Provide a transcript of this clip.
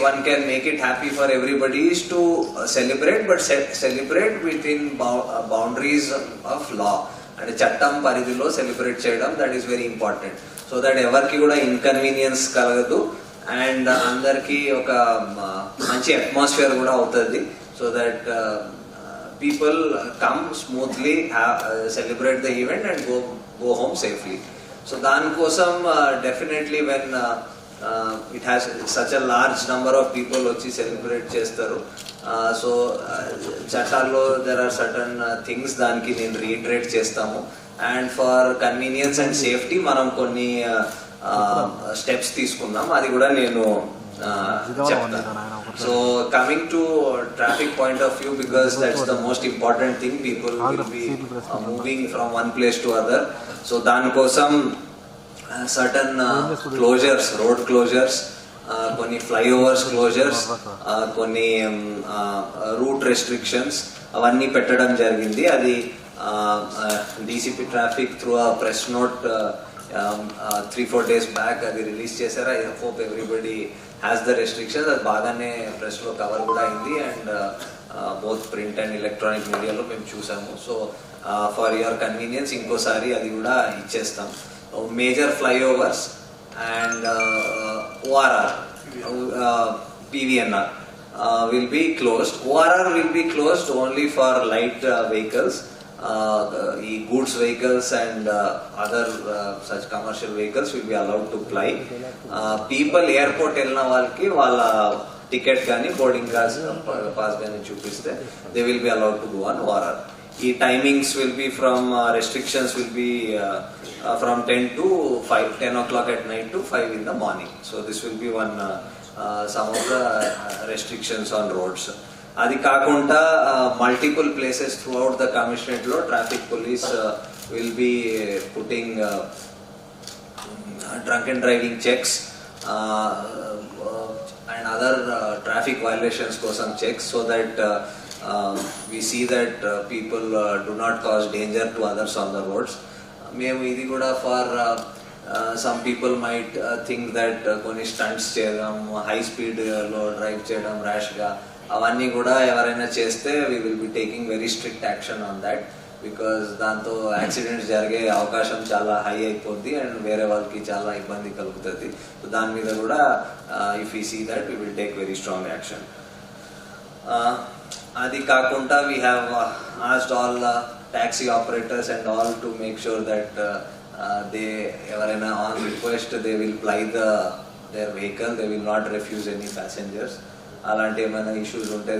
one can make it happy for everybody is to celebrate, but celebrate within boundaries of law. And చట్టం పరిధిలో celebrate చేయడం, that is very important. So that ఎవరికి కూడా inconvenience కలగదు and అందరికి ఒక మంచి అట్మాస్ఫియర్ కూడా అవుతుంది. So that people come smoothly, celebrate the event and go home safely. So dan kosam definitely when it has such a large number of people vachi celebrate chestaru, so chatallo there are certain things daniki nenu reiterate chestamu, and for convenience and safety manam konni steps తీసుకున్నాం, అది కూడా నేను చెప్తాను. So coming to traffic point of view, because that's the most important thing, people will be moving from one place to other. So dan kosam certain closures, road closures, konni flyovers closures, konni route restrictions avanni pettadam jarigindi. Adi DCP traffic through a press note 3-4 days back adi release chesara. I hope everybody has the restrictions. అది బాగానే press లో cover కూడా అయింది and both print and electronic మీడియాలో మేము చూసాము. So for your convenience ఇంకోసారి అది కూడా ఇచ్చేస్తాం. Major flyovers and ORR, PVNR will be closed. ORR will be closed only for light vehicles. Goods vehicles and other such commercial vehicles will be allowed to fly. People airport elna valki wala ticket gaani boarding pass gaani chupiste, they will be allowed to go on ORR. Timings will be from restrictions will be from 10 to 5, 10 o'clock at night to 5 in the morning. So this will be one some of the restrictions on roads. అది కాకుండా multiple places throughout the commissionerate లో traffic police will be putting drunk and driving checks and other traffic violations కోసం checks, so that we see that people do not cause danger to others on the roads. మేము ఇది కూడా for some people might think that కొన్ని stunts చేయడం, high speed లో drive చేయడం rash గా, అవన్నీ కూడా ఎవరైనా చేస్తే we will be taking very strict action on that, because దాంతో యాక్సిడెంట్స్ జరిగే అవకాశం చాలా హై అయిపోద్ది అండ్ వేరే వాళ్ళకి చాలా ఇబ్బంది కలుగుతుంది. సో దాని మీద కూడా if we see that we will take very strong action. అది కాకుండా we have asked all taxi operators and all to make sure that they ఎవరైనా on request they will ply their vehicle, they will not refuse any passengers. అలాంటి ఏమైనా issues ఉంటే